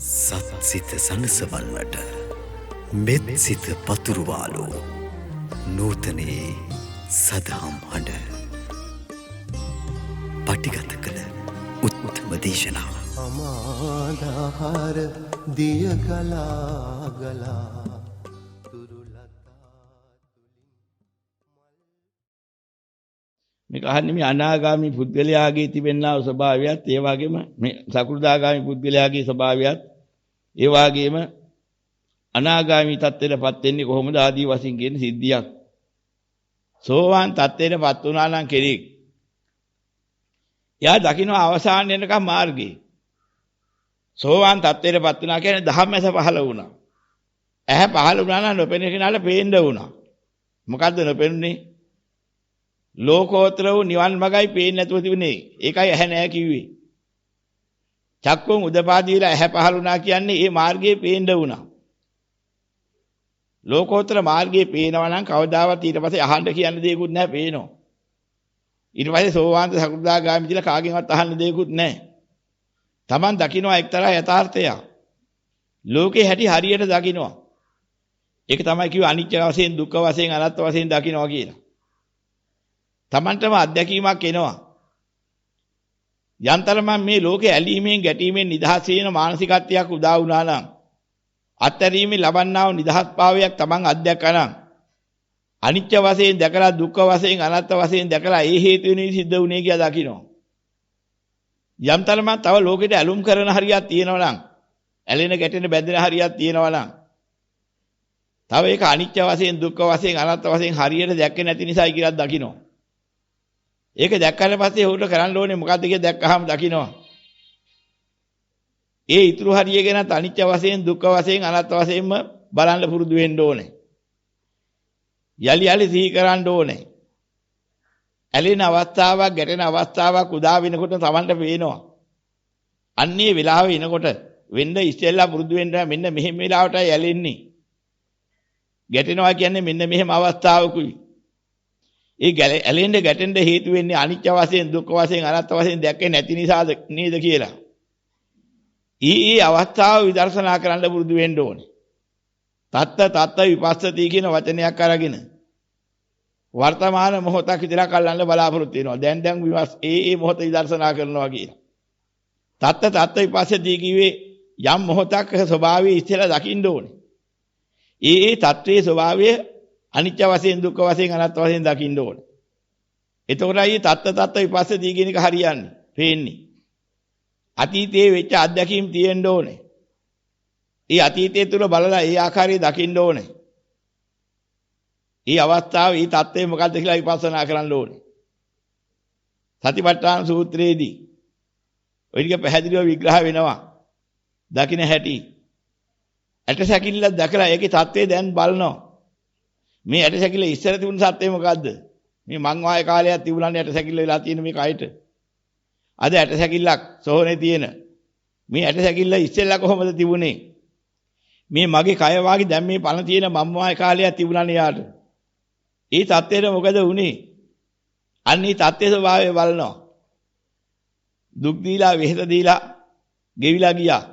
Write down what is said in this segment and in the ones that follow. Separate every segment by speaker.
Speaker 1: සත්සිත සනසවන්නට මෙත් සිත පතුරුවාලෝ නූතනයේ සදහම් හඬ පටිගත කළ උත්තම දේශනාව
Speaker 2: අමාදාහාර දිය ගලා ගලා
Speaker 3: මේක අහන්නේ මේ අනාගාමී පුද්ගලයාගේ තිබෙනා වූ ස්වභාවයත් ඒ වගේම මේ සකෘදාගාමී පුද්ගලයාගේ ස්වභාවයත් ඒ වගේම අනාගාමී තත්ත්වයටපත් වෙන්නේ කොහොමද ආදී වශයෙන් කියන සිද්ධියක්. සෝවාන් තත්ත්වයටපත් වුණා නම් කෙනෙක් එයා දකින්න අවසාන වෙනකම් මාර්ගේ. සෝවාන් තත්ත්වයටපත් වුණා කියන්නේ ධම්මස පහළ වුණා. ඇහැ පහළ වුණා නම් නොපෙනෙන කෙනාට පේන්න වුණා. මොකද්ද නොපෙනුනේ? ලෝකෝත්තර වූ නිවන් මගයි පේන්නේ නැතුව තිබුණේ. ඒකයි ඇහැ නැහැ කිව්වේ. චක්කුන් උදපාදීලා ඇහැ පහළ වුණා කියන්නේ ඒ මාර්ගයේ පේන්න වුණා. ලෝකෝත්තර මාර්ගයේ පේනවා නම් කවදාවත් ඊට පස්සේ අහන්න කියන්න දෙයක්වත් නැහැ පේනවා. ඊට පස්සේ සෝවාන් සකෘදාගාමී කියලා කාගෙන්වත් අහන්න දෙයක්වත් නැහැ. Taman දකින්නවා එක්තරා යථාර්ථයක්. ලෝකේ හැටි හරියට දකින්නවා. ඒක තමයි කිව්ව අනිත්‍ය වශයෙන් දුක්ඛ වශයෙන් අනාත්ම වශයෙන් දකින්නවා කියලා. Tamanටම අත්දැකීමක් එනවා. යන්තරම මේ ලෝකේ ඇලීමෙන් ගැටීමෙන් නිදහස් වෙන මානසිකත්වයක් උදා වුණා නම් අත්තරීමේ ලබන්නා වූ නිදහස්භාවයක් Taman අත්දැකලා නම් අනිත්‍ය වශයෙන් දැකලා දුක්ඛ වශයෙන් අනාත්ම වශයෙන් දැකලා ඒ හේතු වෙනුයි සිද්ධ වුණේ කියලා දකින්න. යන්තරම තව ලෝකෙට ඇලුම් කරන හරියක් තියෙනවා නම් ඇලෙන ගැටෙන බැඳෙන හරියක් තියෙනවා නම් තව ඒක අනිත්‍ය වශයෙන් දුක්ඛ වශයෙන් අනාත්ම වශයෙන් හරියට දැක්කේ නැති නිසායි කියලා දකින්න. ඒක දැක්කට පස්සේ උට කරන්න ඕනේ මොකද්ද කියලා දැක්කහම දකින්නවා. ඒ ඊතුරු හරිය ගැන අනිත්‍ය වශයෙන් දුක්ඛ වශයෙන් අනාත්ම වශයෙන්ම බලන්න පුරුදු වෙන්න ඕනේ. යලි යලි සිහි කරන්න ඕනේ. ඇලෙන අවස්ථාවක් ගැටෙන අවස්ථාවක් උදා වෙනකොට තමන්ට පේනවා. අන්නේ වෙලාව එනකොට වෙන්න ඉස්සෙල්ලා පුරුදු වෙන්න මෙන්න මෙහෙම වෙලාවටයි ඇලෙන්නේ. ගැටෙනවා කියන්නේ මෙන්න මෙහෙම අවස්ථාවකුයි. ඒ ඇලෙන්න ගැටෙන්න හේතු වෙන්නේ අනිත්‍ය වශයෙන් දුක්ඛ වශයෙන් අනාත්ම වශයෙන් දැක්කේ නැති නිසාද නේද කියලා. ඊ අවස්ථාව විදර්ශනා කරන්න පුරුදු වෙන්න ඕනේ. තත්ත විපස්සති කියන වචනයක් අරගෙන වර්තමාන මොහොතක් විතර කල්ලන්න බලාපොරොත්තු වෙනවා. දැන් ඒ මොහොත විදර්ශනා කරනවා කියලා. තත්ත විපස්සති කිව්වේ යම් මොහොතක් ස්වභාවය ඉස්සෙල්ලා දකින්න ඕනේ. ඒ තත්ත්වයේ ස්වභාවය අනිත්‍ය වශයෙන් දුක්ඛ වශයෙන් අනාත්ම වශයෙන් දකින්න ඕනේ. එතකොටයි තත්ත විපස්සති කියන එක හරියන්නේ. පේන්නේ. අතීතයේ වෙච්ච අත්දැකීම් තියෙන්න ඕනේ. ඒ අතීතය තුල බලලා ඒ ආකාරය දකින්න ඕනේ. ඒ අවස්ථාවේ මේ தත්ත්වය මොකද්ද කියලා විපස්සනා කරන්න ඕනේ. සතිපට්ඨාන සූත්‍රයේදී ඔය ටික පැහැදිලිව විග්‍රහ වෙනවා. දකින්න හැටි. ඇටසැකිල්ලක් දැකලා ඒකේ தත්ත්වය දැන් බලනවා. මේ ඇටසැකිල්ල ඉස්සර තිබුණ සත්‍යය මොකද්ද? මේ මං වායේ කාලයක් තිබුණානේ ඇටසැකිල්ල වෙලා තියෙන මේ කයට. අද ඇටසැකිල්ලක් සෝහනේ තියෙන. මේ ඇටසැකිල්ල ඉස්සෙල්ලා කොහොමද තිබුණේ? මේ මගේ කය වාගේ දැන් මේ පණ තියෙන මම් වායේ කාලයක් තිබුණානේ යාට. ඒ தත්ත්වයට මොකද වුනේ? අන්නේ தත්ත්වයේ ස්වභාවය බලනවා. දුක් දීලා වෙහෙස දීලා ගෙවිලා ගියා.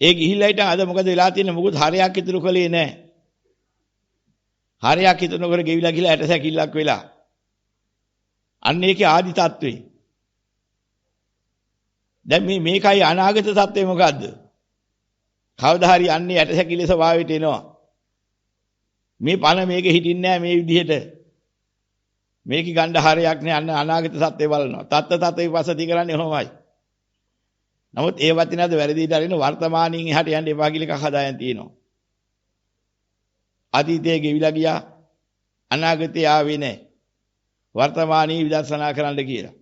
Speaker 3: ඒ ගිහිල්ලා හිටන් අද මොකද වෙලා තියෙන්නේ? මොකද හරයක් ඉතුරු කළේ නැහැ. හරයක් ඉතුරු නොකර ගෙවිලා ගිහලා ඇටසැකිල්ලක් වෙලා. අන්න ඒකේ ආදි තත්ත්වේ. දැන් මේකයි අනාගත තත්ත්වේ මොකද්ද? කවදා හරි අන්නේ ඇටසැකිල්ලේ ස්වභාවයට එනවා. මේ පණ මේකේ හිටින්නේ නැහැ මේ විදිහට. මේකේ ගණ්ඩ හරයක් නෑ අන්න අනාගත තත්ත්වේ බලනවා. තත්ත විපස්සති කරන්නේ ඔහොමයි. නමුත් ඒ වචනද වැරදිට අරින වර්තමානයෙන් එහාට යන්න එපා කියලා එකක් හදායන් තියෙනවා. අතීතයේ ගෙවිලා ගියා අනාගතේ ආවේ නැහැ. වර්තමානයේ විදර්ශනා කරන්න කියලා.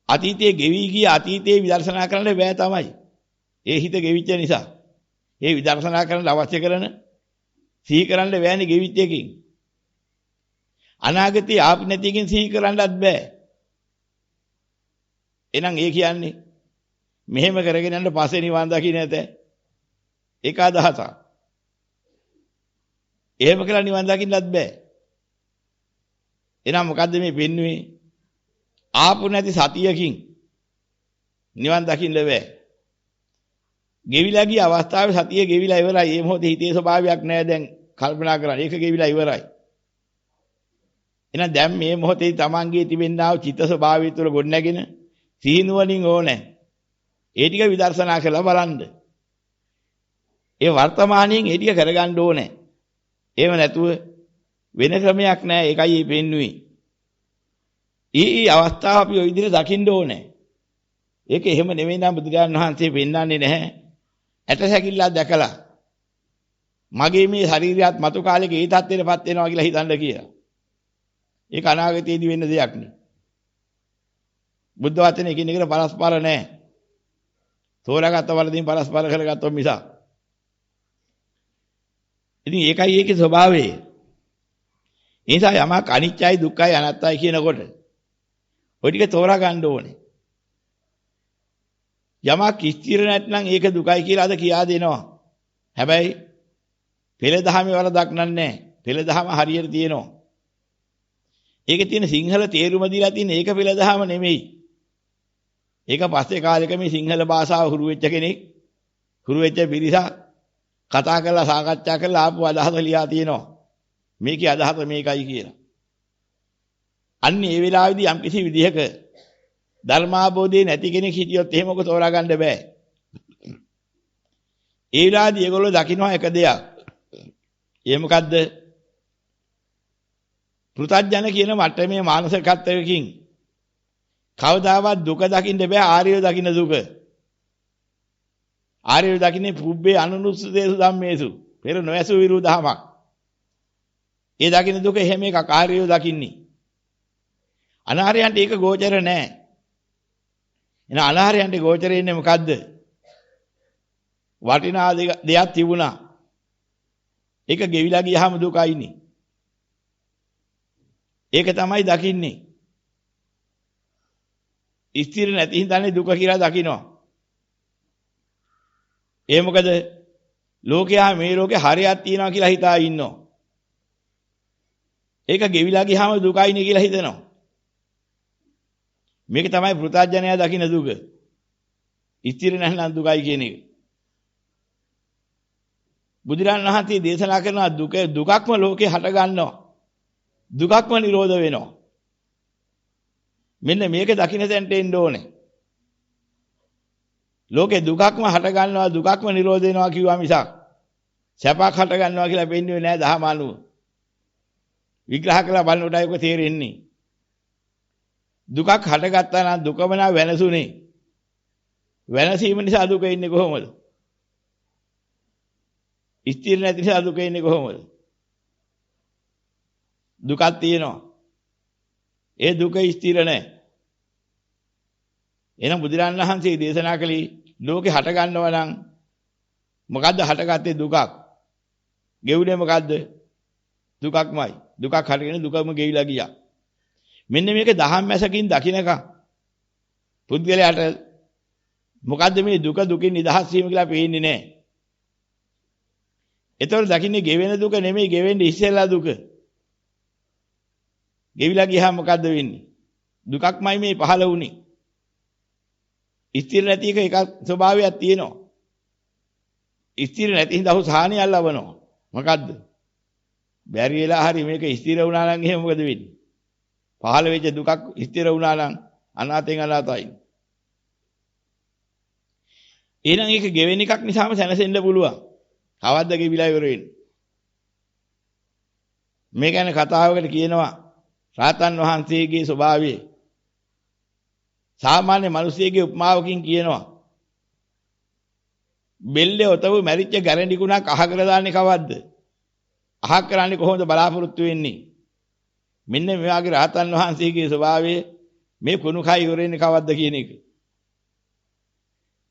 Speaker 3: අතීතයේ ගෙවි ගිය අතීතයේ විදර්ශනා කරන්න බෑ තමයි. ඒ හිත ගෙවිච්ච නිසා. ඒ විදර්ශනා කරන්න අවශ්‍ය කරන සිහි කරන්න බෑනේ ගෙවිච්ච එකකින්. අනාගතේ ආපු නැති එකකින් සිහි කරන්නත් බෑ. එහෙනම් ඒ කියන්නේ මෙහෙම කරගෙන යන්න පස්සේ නිවන් දකින්න නැත. ඒක අදහසක්. එහෙම කියලා නිවන් දකින්නත් බෑ. එහෙනම් මොකද්ද මේ වෙන්නේ? ආපු නැති සතියකින් නිවන් දකින්න බෑ. ගෙවිලා ගිය අවස්ථාවේ සතිය ගෙවිලා ඉවරයි. මේ මොහොතේ හිතේ ස්වභාවයක් නැහැ දැන් කල්පනා කරලා. ඒක ගෙවිලා ඉවරයි. එහෙනම් දැන් මේ මොහොතේ තමන්ගේ තිබෙනා වූ චිත්ත ස්වභාවය තුළ ගොඩනැගෙන සීනුවණින් ඕනේ. ඒ ටික විදර්ශනා කරලා බලන්න. ඒ වර්තමානයෙන් ඒ ටික කරගන්න ඕනේ. එහෙම නැතුව වෙන ක්‍රමයක් නැහැ. ඒකයි මේ පෙන්වුවේ. ඊ අවස්ථාව අපි ওই විදිහට දකින්න ඕනේ. ඒක එහෙම නෙවෙයි නම් බුදුරජාණන් වහන්සේ පෙන්වන්නේ නැහැ. ඇටසැකිල්ලක් දැකලා මගේ මේ ශරීරයත් මතු කාලෙක ඒ තත්ත්වෙටපත් වෙනවා කියලා හිතන්න කියලා. ඒක අනාගතයේදී වෙන්න දෙයක් නෙවෙයි. බුද්ධ වචනේ එකිනෙකට පරස්පර නැහැ. තෝරාගත්ත වලදීන් පරස්පර කරගත්තොත් මිසක්. ඉතින් ඒකයි ඒකේ ස්වභාවය. ඒ නිසා යමක් අනිත්‍යයි දුක්ඛයි අනාත්තයි කියනකොට ඔය ටික තෝරා ගන්න ඕනේ. යමක් ස්ථිර නැත්නම් ඒක දුකයි කියලා අද කියා දෙනවා. හැබැයි පෙළ දහමේ වරදක් නැහැ. පෙළ දහම හරියට තියෙනවා. ඒකේ තියෙන සිංහල තේරුම දීලා තියෙන ඒක පෙළ දහම නෙමෙයි. ඒක පස්සේ කාලෙක මේ සිංහල භාෂාව හුරු වෙච්ච කෙනෙක් හුරු වෙච්ච පිරිසක් කතා කරලා සාකච්ඡා කරලා ආපු අදහස ලියා තියෙනවා. මේකේ අදහස මේකයි කියලා. අන්න ඒ වෙලාවේදී යම් කිසි විදිහක ධර්මාබෝධය නැති කෙනෙක් හිටියොත් එහෙම ඔක තෝරා ගන්න බෑ. ඒ වෙලාවේදී ඒගොල්ලෝ දකින්න එක දෙයක්. ඒ මොකද්ද? පෘථග්ජන කියන මට්ටමේ මානසිකත්වයකින් කවදාවත් දුක දකින්න බෑ. ආර්යව දකින්න දුක. ආර්යව දකින්නේ පුබ්බේ අනුනුස්සතේසු ධම්මේසු. පෙර නොයසු විරුදහමක්. ඒ දකින්න දුක එහෙම එකක් ආර්යව දකින්නේ. අනාර්යයන්ට ඒක ගෝචර නෑ. එන අනාර්යයන්ට ගෝචර ඉන්නේ මොකද්ද? වටිනා දෙයක් තිබුණා. ඒක ගෙවිලා ගියාම දුකයිනේ. ඒක තමයි දකින්නේ. ස්ථිර නැති හින්දානේ දුක කියලා දකිනවා. ඒ මොකද ලෝකයා මේ ලෝකේ හරියක් තියනවා කියලා හිතා ඉන්නවා. ඒක ගෙවිලා ගියාම දුකයිනේ කියලා හිතනවා. මේක තමයි පෘථග්ජනයා දකින්න දුක. ස්ථිර නැත්නම් දුකයි කියන එක. බුදුරණන් වහන්සේ දේශනා කරන දුකක්ම ලෝකේ හට ගන්නවා. දුකක්ම නිරෝධ වෙනවා. මෙන්න මේක දකින්න තැනට එන්න ඕනේ. ලෝකේ දුකක්ම හට ගන්නවා දුකක්ම නිරෝධ වෙනවා කිව්වා මිසක් සැපක් හට ගන්නවා කියලා පෙන්වන්නේ නැහැ දහම අනුව. විග්‍රහ කරලා බලනකොට ඒක තේරෙන්නේ. දුකක් හටගත්තා නම් දුකම නා වෙනසුනේ. වෙනසීම නිසා දුක ඉන්නේ කොහොමද? ස්ථිර නැති නිසා දුක ඉන්නේ කොහොමද? දුකක් තියෙනවා. ඒ දුක ස්ථිර නැහැ. එහෙනම් බුදුරණන් වහන්සේ දේශනා කළේ ලෝකේ හට ගන්නවා නම් මොකද්ද හටගත්තේ දුකක්. ගෙවුනේ මොකද්ද? දුකක්මයි. දුකක් හටගෙන දුකම ගෙවිලා ගියා. මෙන්න මේක දහම් මැසකින් දකින්නක පුද්ගලයාට මොකද්ද මේ දුක දුකින් නිදහස් වීම කියලා පේන්නේ නැහැ. ඒතකොට දකින්නේ ගෙවෙන දුක නෙමෙයි ගෙවෙන්නේ ඉස්සෙල්ලා දුක. ගෙවිලා ගියාම මොකද්ද වෙන්නේ? දුකක්මයි මේ පහළ වුනේ. ස්ථිර නැති එකක් ස්වභාවයක් තියෙනවා. ස්ථිර නැති හින්දා සාහනිය අල්ලවනවා. මොකද්ද? බැරි වෙලා හරි මේක ස්ථිර වුණා නම් එහෙම මොකද වෙන්නේ? පහළ වෙච්ච දුකක් ස්ථිර වුණා නම් අනාතෙන් අනාතයි. එහෙනම් ඒක ගෙවෙන එකක් නිසාම සැනසෙන්න පුළුවන්. කවද්ද ගෙවිලා ඉවර වෙන්නේ? මේ ගැන කතාවකට කියනවා රාතන් වහන්සේගේ ස්වභාවය. සාමාන්‍ය මිනිසියෙකුගේ උපමාවකින් කියනවා. බෙල්ලේ ඔතව මැරිච්ච ගැරන්ඩි කුණක් අහකට දාන්නේ කවද්ද? අහක් කරන්නේ කොහොමද බලාපොරොත්තු වෙන්නේ? මෙන්න මේ වගේ රාතන් වහන්සේගේ ස්වභාවය මේ කුණු කයි ඉවරෙන්නේ කවද්ද කියන එක.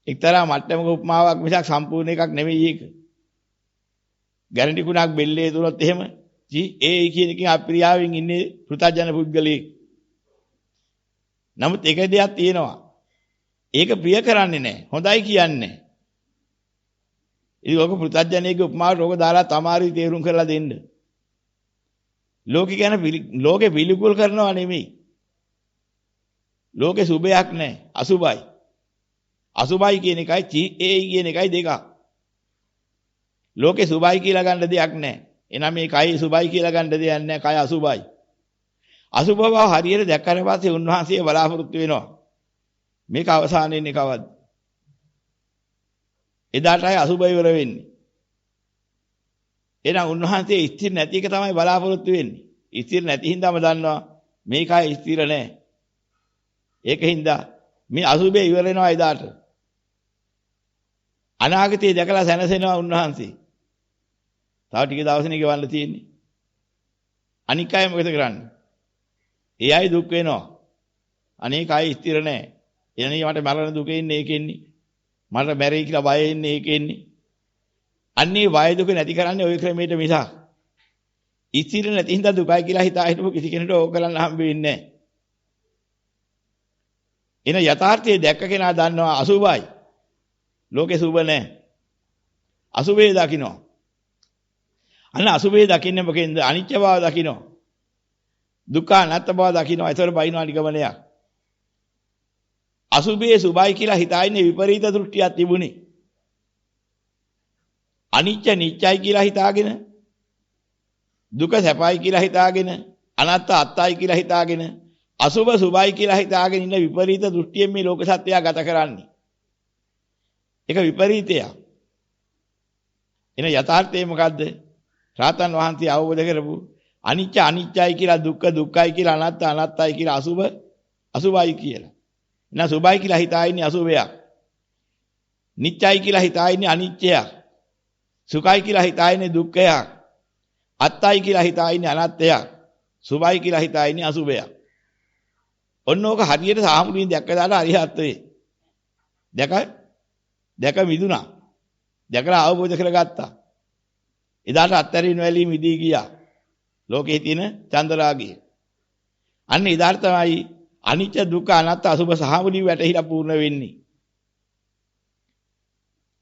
Speaker 3: එක්තරා මට්ටමක උපමාවක් මිසක් සම්පූර්ණ එකක් නෙවෙයි ඒක. ගැරන්ටි කුණක් බෙල්ලේ දුරොත් එහෙම ඒ කියන එකකින් අප්‍රියාවෙන් ඉන්නේ පෘථග්ජන පුද්ගලයෙක්. නමුත් එක දෙයක් තියෙනවා. ඒක ප්‍රිය කරන්නේ නැහැ. හොඳයි කියන්නේ. ඉතින් ඔක පෘථග්ජනයේ උපමාවට ඔක දාලා තමාරි තේරුම් කරලා දෙන්න. ලෝකේ ගැන ලෝකේ පිළිකුල් කරනවා නෙමෙයි. ලෝකේ සුභයක් නැහැ. අසුභයි. අසුභයි කියන එකයි CA කියන එකයි දෙක. ලෝකේ සුභයි කියලා ගන්න දෙයක් නැහැ. එහෙනම් මේ කයි සුභයි කියලා ගන්න දෙයක් නැහැ. කය අසුභයි. අසුභ බව හරියට දැක්කට පස්සේ උන්වහන්සේ බලාපොරොත්තු වෙනවා. මේක අවසාන වෙන්නේ කවද්ද? එදාටයි අසුභය ඉවර වෙන්නේ. එහෙනම් උන්වහන්සේ ස්ථිර නැති එක තමයි බලාපොරොත්තු වෙන්නේ. ස්ථිර නැති හින්දාම දන්නවා මේකයි ස්ථිර නැහැ. ඒකින්ද මේ අසුභය ඉවර වෙනවා එදාට. අනාගතයේ දැකලා සැනසෙනවා උන්වහන්සේ. තව ටික දවසකින් ගෙවන්න තියෙන්නේ. අනික් අය මොකද කරන්නේ? ඒ අය දුක් වෙනවා. අනේක අය ස්ථිර නැහැ. එනනේ මට මරණ දුක ඉන්නේ ඒකෙන්නේ. මට මැරෙයි කියලා බය ඉන්නේ ඒකෙන්නේ. අන්නේ වය දුක නැති කරන්නේ ওই ක්‍රමයට මිසක්. ස්ථිර නැති හින්දා දුකයි කියලා හිතා හිටපු කිසි කෙනෙකුට ඕක කරන්න හම්බ වෙන්නේ නැහැ. එන යථාර්ථයේ දැක්ක කෙනා දන්නවා අසුභයි. ලෝකේ සුභ නැහැ. අසුභේ දකින්නවා. අන්න අසුභේ දකින්නේ මොකෙන්ද? අනිත්‍ය බව දකින්නවා. දුක්ඛ අනාත්ම බව දකින්නවා. ඒතර බයිනවා නිගමනයක්. අසුභයේ සුභයි කියලා හිතා ඉන්නේ විපරීත දෘෂ්ටියක් තිබුණේ. අනිත්‍ය නිත්‍යයි කියලා හිතාගෙන දුක සැපයි කියලා හිතාගෙන අනාත්ම අත්තයි කියලා හිතාගෙන අසුභ සුභයි කියලා හිතාගෙන ඉන්න විපරීත දෘෂ්ටියෙන් මේ ලෝක සත්‍යය ගත කරන්නේ. ඒක විපරීතයක්. එන යථාර්ථය මොකද්ද? රාතන් වහන්සේ අවබෝධ කරපු අනිත්‍ය අනිත්‍යයි කියලා දුක්ඛ දුක්ඛයි කියලා අනාත්ම අනාත්තයි කියලා අසුභ අසුභයි කියලා. එහෙනම් සුභයි කියලා හිතා ඉන්නේ අසුභයක්. නිත්‍යයි කියලා හිතා ඉන්නේ අනිත්‍යයක්. සුඛයි කියලා හිතා ඉන්නේ දුක්ඛයක්. අත්තයි කියලා හිතා ඉන්නේ අනාත්මයක්. සුභයි කියලා හිතා ඉන්නේ අසුභයක්. ඔන්න ඕක හරියට සාමුණින් දැක්ක දාලා අරිහත්වේ. දැක මිදුණා. දැකලා අවබෝධ කරගත්තා. එදාට අත්තරින් වැලී මිදී ගියා. ලෝකේ තියෙන චන්දරාගය. අන්න එදාට තමයි අනිත්‍ය දුක්ඛ අනාත්ම අසුභ සාමුණින් වැටහිලා පූර්ණ වෙන්නේ.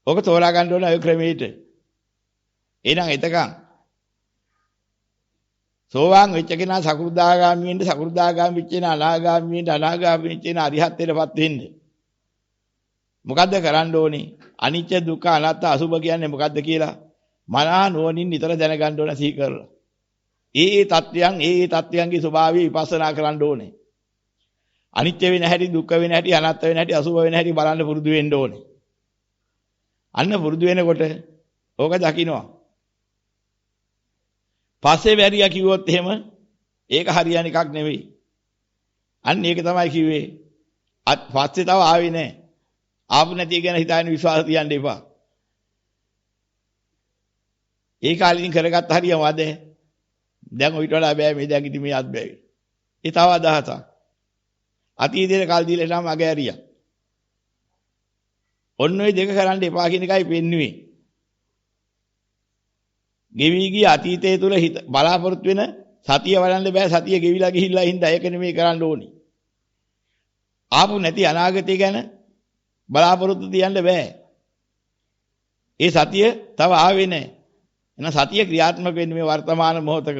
Speaker 3: ඕක තෝරා ගන්න ඕන ඔය ක්‍රමයට. එහෙනම් එතකන් සෝවාන් වෙච්ච කෙනා සකෘදාගාමී වෙන්න සකෘදාගාමී වෙච්ච කෙනා අනාගාමී වෙන්න අනාගාමී වෙච්ච කෙනා අරිහත්ත්වයටපත් වෙන්න. මොකද්ද කරන්න ඕනේ? අනිත්‍ය දුක්ඛ අනාත්ම අසුභ කියන්නේ මොකද්ද කියලා මනහ නුවණින් නිතර දැනගන්න ඕන සිහි කරලා. ඒ තත්ත්වයන්ගේ ස්වභාවය විපස්සනා කරන්න ඕනේ. අනිත්‍ය වෙන හැටි, දුක්ඛ වෙන හැටි, අනාත්ම වෙන හැටි, අසුභ වෙන හැටි බලන්න පුරුදු වෙන්න ඕනේ. අන්න පුරුදු වෙනකොට ඕක දකින්නවා. පස්සේ වැරියා කිව්වොත් එහෙම ඒක හරියන එකක් නෙවෙයි. අන්න ඒක තමයි කිව්වේ. පස්සේ තව ආවේ නැහැ. ආපු නැති ගැන හිතාගෙන විශ්වාස තියන්න එපා. ඒ කාලෙකින් කරගත්ත හරියමද? දැන් ඔයිට වඩා බෑ මේ දැන් ඉතින් මේ අත් බෑ. ඒ තව අදහසක්. අතීතයේ කාල දීලා නම් අග ඇරියා. ඔන්න ඔය දෙක කරන්න එපා කියන එකයි පෙන්වුවේ. ගෙවි ගිය අතීතයේ තුල බලාපොරොත්තු වෙන සතිය වඩන්න බෑ. සතිය ගෙවිලා ගිහිල්ලා හින්දා ඒක නෙමෙයි කරන්න ඕනි. ආපු නැති අනාගතය ගැන බලාපොරොත්තු තියන්න බෑ. ඒ සතිය තව ආවේ නැහැ. එහෙනම් සතිය ක්‍රියාත්මක වෙන්නේ මේ වර්තමාන මොහොතක.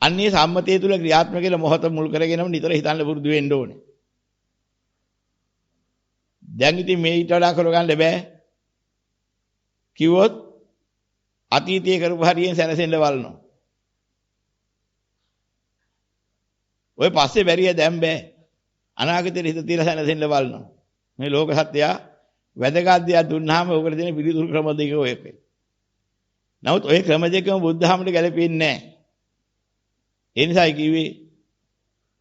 Speaker 3: අන්නේ සම්මතයේ තුල ක්‍රියාත්මක වෙන මොහොත මුල් කරගෙනම නිතර හිතන්න පුරුදු වෙන්න ඕනේ. දැන් ඉතින් මේ ඊට වඩා කරගන්න බෑ. කිව්වොත් අතීතයේ කරපු හරියෙන් සැනසෙන්න බලනවා. ඔය පස්සේ බැරිය දැන් බෑ. අනාගතේ හිත තියලා සැනසෙන්න බලනවා. මේ ලෝක සත්‍යය වැදගත් දෙයක් දුන්නාම ඕකට දෙන පිළිතුරු ක්‍රම දෙක ඔය එකයි. නමුත් ඔය ක්‍රම දෙකම බුද්ධහමයට ගැලපෙන්නේ නැහැ. ඒ නිසායි කිව්වේ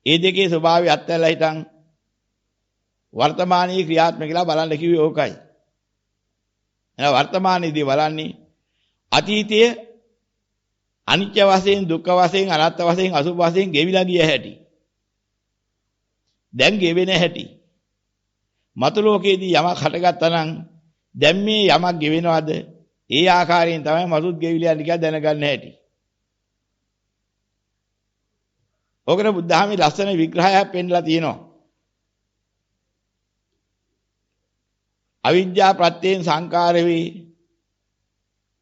Speaker 3: මේ දෙකේ ස්වභාවය අත්හැරලා හිටන් වර්තමානයේ ක්‍රියාත්මක කියලා බලන්න කිව්වේ ඕකයි. එහෙනම් වර්තමානයේදී බලන්නේ අතීතයේ අනිත්‍ය වශයෙන්, දුක්ඛ වශයෙන්, අනාත්ම වශයෙන්, අසුභ වශයෙන් ගෙවිලා ගිය හැටි. දැන් ගෙවෙන හැටි. මතු ලෝකයේදී යමක් හටගත්තා නම් දැන් මේ යමක් ගෙවෙනවද? ඒ ආකාරයෙන් තමයි මතුත් ගෙවිලා යන්නේ කියලා දැනගන්න හැටි. ඕකට බුද්ධාමී ලස්සන විග්‍රහයක් පෙන්නලා තියෙනවා. අවිජ්ජා ප්‍රත්‍යයෙන් සංකාර වේ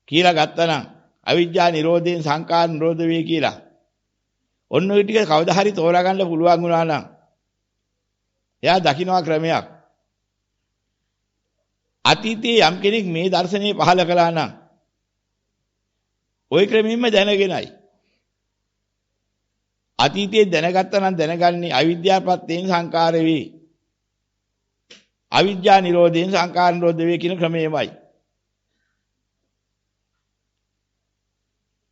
Speaker 3: කියලා ගත්තනම් අවිජ්ජා නිරෝධයෙන් සංකාර නිරෝධ වේ කියලා. ඔන්න ඔය ටික කවදා හරි තෝරා ගන්න පුළුවන් වුණා නම් එයා දකින්නවා ක්‍රමයක්. අතීතයේ යම් කෙනෙක් මේ දර්ශනය පහළ කළා නම් ওই ක්‍රමයෙන්ම දැනගෙනයි. අතීතයේ දැනගත්තා නම් දැනගන්නේ අවිද්‍යාවපත්තෙන් සංකාර වේ. අවිද්‍යා නිරෝධයෙන් සංකාර නිරෝධ වේ කියන ක්‍රමයමයි.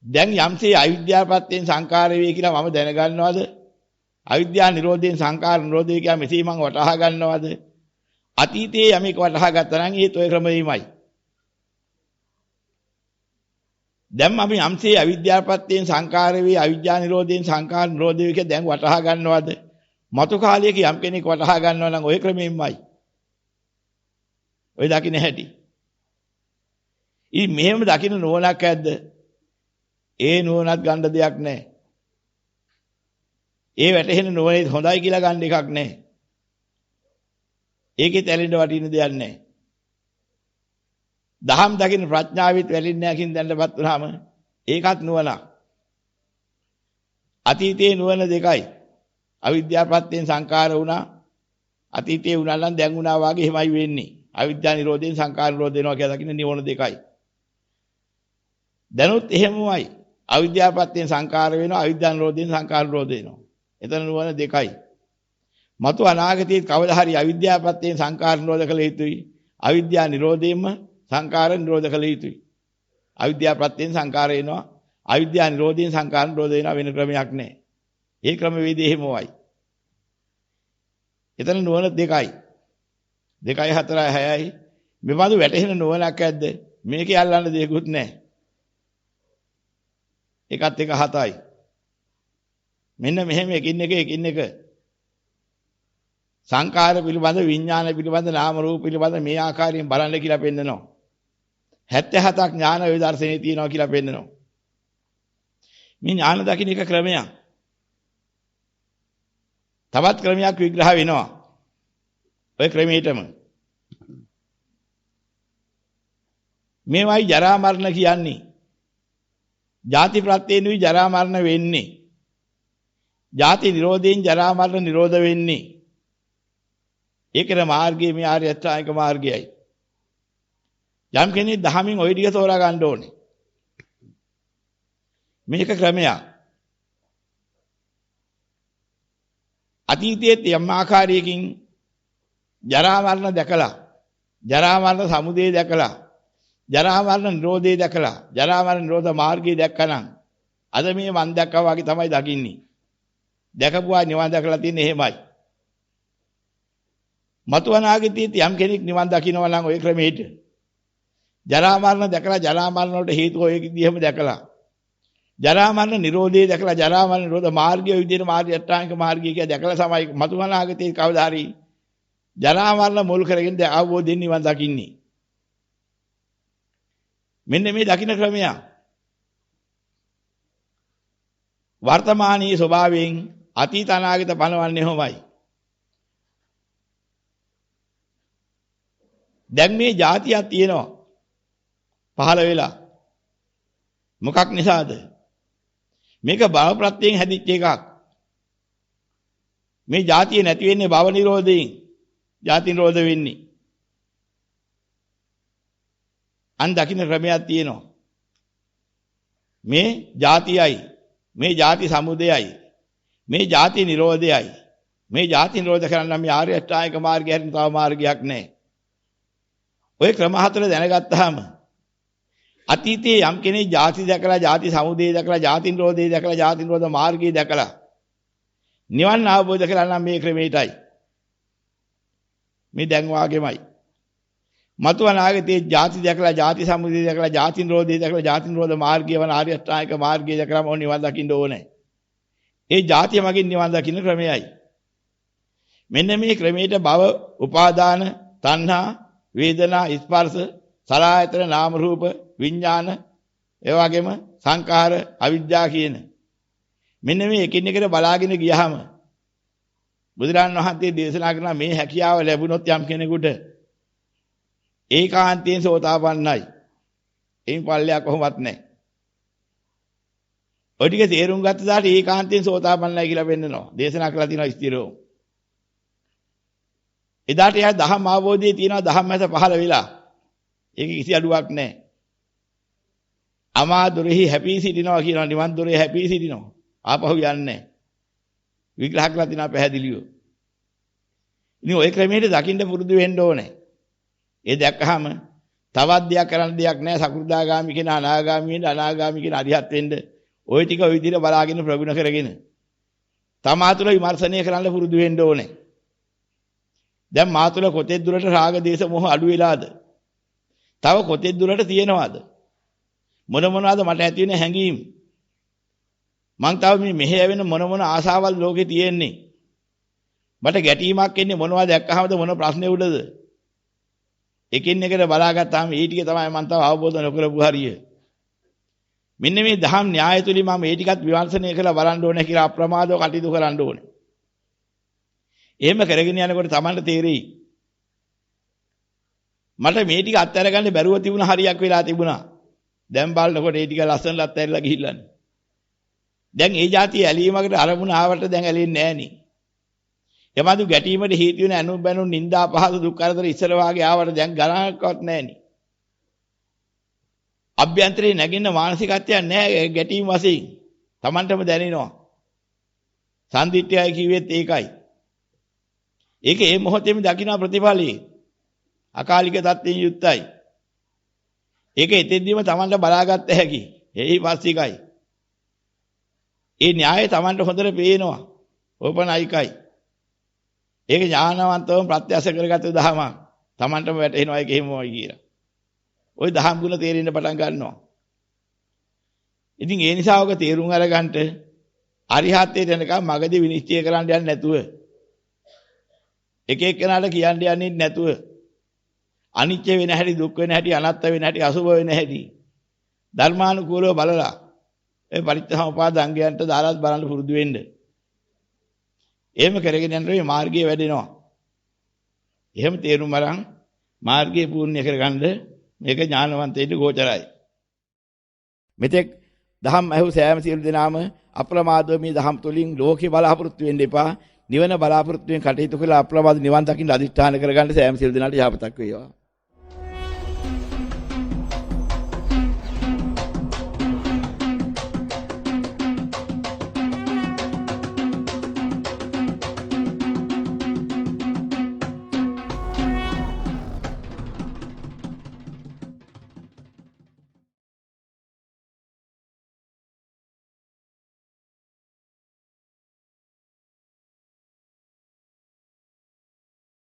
Speaker 3: දැන් යම්සේ අවිද්‍යාවපත්තෙන් සංකාර වේ කියලා මම දැනගන්නවද? අවිද්‍යා නිරෝධයෙන් සංකාර නිරෝධය කියලා මෙසේ මම වටහා ගන්නවද? අතීතයේ යමෙක් වටහා ගත්තා නම් ඒත් ওই ක්‍රමෙමයි. දැන් අපි යම්සේ අවිද්‍යාවපත්තෙන් සංකාර වේ අවිද්‍යා නිරෝධයෙන් සංකාර නිරෝධය කියලා දැන් වටහා ගන්නවද? මතු කාලයක යම් කෙනෙක් වටහා ගන්නවා නම් ওই ක්‍රමෙමයි. ඔය දකින්න හැටි. ඉතින් මෙහෙම දකින්න නුවණක් ඇද්ද? ඒ නුවණත් ගන්න දෙයක් නැහැ. ඒ වැටහෙන නුවණේ හොඳයි කියලා ගන්න එකක් නැහැ. ඒකෙත් ඇලෙන්න වටින දෙයක් නැහැ. දහම් දකින්න ප්‍රඥාවෙත් වැළෙන්නේ නැහැ කියන දැනටපත් වුනහම ඒකත් නුවණක්. අතීතයේ නුවණ දෙකයි. අවිද්‍යාවපත්තෙන් සංකාර වුණා. අතීතයේ වුණා නම් දැන් වුණා වාගේ එහෙමයි වෙන්නේ. අවිද්‍යා නිරෝධයෙන් සංකාර නිරෝධ වෙනවා කියලා දකින්න නිවන දෙකයි. දැනුත් එහෙමමයි. අවිද්‍යාවපත්තෙන් සංකාර වෙනවා අවිද්‍යා නිරෝධයෙන් සංකාර නිරෝධ වෙනවා. එතන නුවණ දෙකයි. මතු අනාගතයේ කවදා හරි අවිද්‍යාවපත්තෙන් සංකාර නිරෝධ කළ යුතුයි. අවිද්‍යා නිරෝධයෙන්ම සංකාර නිරෝධ කළ යුතුයි. අවිද්‍යාවපත්තෙන් සංකාර වෙනවා අවිද්‍යා නිරෝධයෙන් සංකාර නිරෝධ වෙනවා වෙන ක්‍රමයක් නැහැ. ඒ ක්‍රම වේදේ එහෙමමයි. එතන නුවණ දෙකයි. 2 4 6යි මෙබඳු වැටහෙන නුවණක් ඇද්ද? මේකේ අල්ලන්න දෙයක්වත් නැහැ. එකත් එක 7යි. මෙන්න මෙහෙම එකින් එක සංකාර පිළිබඳ විඥාන පිළිබඳ නාම රූප පිළිබඳ මේ ආකාරයෙන් බලන්න කියලා පෙන්නනවා. 77ක් ඥාන වේදර්ශනේ තියෙනවා කියලා පෙන්නනවා. මේ ඥාන දකින්න එක ක්‍රමයක්. තවත් ක්‍රමයක් විග්‍රහ වෙනවා. ඔය ක්‍රමයටම මේවයි ජරා මරණ කියන්නේ. ජාති ප්‍රත්‍යයෙන්ුයි ජරා මරණ වෙන්නේ. ජාති නිරෝධයෙන් ජරා මරණ නිරෝධ වෙන්නේ. ඒකේ මාර්ගයේ මේ ආර්ය අෂ්ටාංගික මාර්ගයයි. යම් කෙනෙක් දහමින් ওই ටික තෝරා ගන්න ඕනේ. මේක ක්‍රමයක්. අතීතයේ යම් ආකාරයකින් ජරා මරණ දැකලා, ජරා මරණ සමුදය දැකලා, ජරා මරණ නිරෝධය දැකලා, ජරා මරණ නිරෝධ මාර්ගය දැක්කනම් අද මේ මන් දැක්කා වගේ තමයි දකින්නේ. දැකපුවා නිවන් දැකලා තින්නේ එහෙමයි. මතු අනාගතයේ යම් කෙනෙක් නිවන් දකින්නවා නම් ওই ක්‍රමෙට ජරා මරණ දැකලා ජරා මරණ වලට හේතු ඔය විදිහම දැකලා ජරා මරණ නිරෝධය දැකලා ජරා මරණ නිරෝධ මාර්ගය විදිහට මාර්ගය අෂ්ටාංගික මාර්ගය කියලා දැකලා තමයි මතු අනාගතයේ කවදා හරි ජරා මරණ මුල් කරගෙන අවබෝධයෙන් නිවන් දකින්නේ. මෙන්න මේ දකින්න ක්‍රමය. වර්තමානයේ ස්වභාවයෙන් අතීත අනාගත පනවන්නේ කොහොමයි? දැන් මේ જાතියක් තියෙනවා. පහළ වෙලා. මොකක් නිසාද? මේක භව ප්‍රත්‍යයෙන් හැදිච්ච එකක්. මේ જાතිය නැති වෙන්නේ භව නිරෝධයෙන්. જાති නිරෝධ වෙන්නේ. අන් දකින්න ක්‍රමයක් තියෙනවා. මේ જાතියයි, මේ ಜಾති සමුදයයි, මේ ಜಾති නිරෝධයයි. මේ ಜಾති නිරෝධ කරන්න මේ ආර්ය අෂ්ටාංගික මාර්ගය හැරින් තව මාර්ගයක් නැහැ. ඔය ක්‍රම හතර දැනගත්තාම අතීතයේ යම් කෙනෙක් ಜಾති දැකලා, ಜಾති සමුදය දැකලා, ಜಾති නිරෝධය දැකලා, ಜಾති නිරෝධ මාර්ගය දැකලා නිවන් අවබෝධ කරගන්න නම් මේ ක්‍රමයටයි. මේ දැන් වාගේමයි. මතු අනාගතයේ ಜಾති දැකලා, ಜಾති සමුදය දැකලා, ಜಾති නිරෝධය දැකලා, ಜಾති නිරෝධ මාර්ගය වන ආර්ය අෂ්ටාංගික මාර්ගය දැකලාම ඕන නිවන් දකින්න ඕනේ. ඒ ಜಾතිය මගින් නිවන් දකින්න ක්‍රමයයි. මෙන්න මේ ක්‍රමයට භව, උපාදාන, තණ්හා, වේදනා, ස්පර්ශ, සලආයතන, නාම රූප, විඥාන, ඒ වගේම සංඛාර, අවිද්‍යාව කියන මෙන්න මේ එකින් එකට බලාගෙන ගියහම බුදුරන් වහන්සේ දේශනා කරන මේ හැකියාව ලැබුණොත් යම් කෙනෙකුට ඒකාන්තයෙන් සෝතාපන්නයි. එයින් පල්ලයක් කොහොමවත් නැහැ. ඔය ටික තේරුම් ගත්ත දාට ඒකාන්තයෙන් සෝතාපන්නයි කියලා පෙන්නනවා. දේශනා කරලා තියෙනවා ස්ථිරව. එදාට එයා ධම්ම අවබෝධයේ තියෙනවා ධම්ම මත පහළ වෙලා. ඒක කිසි අඩුවක් නැහැ. අමා දොරෙහි හැපී සිටිනවා කියනවා නිවන් දොරේ හැපී සිටිනවා. ආපහු යන්නේ නැහැ. විග්‍රහ කරලා තිනා පැහැදිලිව. ඉතින් ওই ක්‍රමයට දකින්න පුරුදු වෙන්න ඕනේ. ඒ දැක්කහම තවත් දෙයක් කරන්න දෙයක් නැහැ. සකෘදාගාමි කියන අනාගාමි වෙන්න අනාගාමි කියන අරිහත් වෙන්න ওই ටික ওই විදිහට බලාගෙන ප්‍රගුණ කරගෙන තමා තුළ විමර්ශනය කරන්න පුරුදු වෙන්න ඕනේ. දැන් මා තුළ කොතෙක් දුරට රාග දේශ මොහ අඩු වෙලාද? තව කොතෙක් දුරට තියෙනවද? මොනවද මට ඇති වෙන හැඟීම්? මං තව මේ මෙහෙය වෙන මොන ආසාවල් ලෝකේ තියෙන්නේ? මට ගැටීමක් එන්නේ මොනවද දැක්කහමද මොන ප්‍රශ්නේ උඩද? එකින් එකට බලාගත්තාම ඒ ටික තමයි මං තව අවබෝධ නොකරපු හරිය. මෙන්න මේ දහම් න්‍යාය තුලින් මම මේ ටිකත් විමර්ශනය කරලා බලන්න ඕනේ කියලා අප්‍රමාදව කටයුතු කරන්න ඕනේ. එහෙම කරගෙන යනකොට Tamanට තේරෙයි. මට මේ ටික අත්හැර ගන්න බැරුව තිබුණ හරියක් වෙලා තිබුණා. දැන් බලනකොට ඒ ටික ලස්සනට අත්හැරලා ගිහිල්ලානේ. දැන් ඒ જાතිය ඇලීමකට අරමුණ ආවට දැන් ඇලෙන්නේ නැහනේ. එමඳු ගැටීමට හේතු වෙන අනු බැනු නිന്ദා පහස දුක් කරදර ඉස්සර වාගේ ආවට දැන් ගණනක්වත් නැහනේ. අභ්‍යන්තරේ නැගින්න මානසිකත්වයක් නැහැ ගැටීම් වශයෙන්. Tamanටම දැනෙනවා. සම්දිත්‍යයි කිව්වෙත් ඒකයි. ඒක ඒ මොහොතේම දකින්න ප්‍රතිඵලයි. අකාලික தත්ත්වයෙන් යුක්තයි. ඒක එතෙන්දීම Tamanට බලාගත්ත හැකි. එහි පස්සිකයි. ඒ න්‍යායය Tamanට හොඳට පේනවා. ඕපනයිකයි. ඒක ඥානවන්තවම ප්‍රත්‍යක්ෂ කරගත්තු දහමක්. Tamanටම වැටහෙනවා ඒක එහෙමමයි කියලා. ওই දහම් ගුණ තේරෙන්න පටන් ගන්නවා. ඉතින් ඒ නිසා ඔක තේරුම් අරගන්න අරිහත්ත්වයට යනකම් මගදී විනිශ්චය කරන්න යන්නේ නැතුව එක එක්කෙනාට කියන්න යන්නේ නැතුව අනිත්‍ය වෙන හැටි දුක් වෙන හැටි අනාත්ම වෙන හැටි අසුභ වෙන හැටි ධර්මානුකූලව බලලා ඒ පරිත්‍යාගෝපාද අංගයන්ට දාලාත් බලන්න පුරුදු වෙන්න. එහෙම කරගෙන යනකොට මේ මාර්ගය වැඩෙනවා. එහෙම තේරුම් අරන් මාර්ගය පූර්ණ කරගන්න මේක ඥානවන්තයින්ට ගෝචරයි. මෙතෙක් දහම් ඇහු සෑම සියලු දෙනාම අප්‍රමාදව මේ දහම් තුලින් ලෝකේ බලාපොරොත්තු වෙන්න එපා. නිවන බලාපොරොත්තු වෙන කටයුතු කළා අප්‍රමාද නිවන් දකින්න අදිෂ්ඨාන කරගන්න සෑම සියලු දෙනාට යහපතක් වේවා.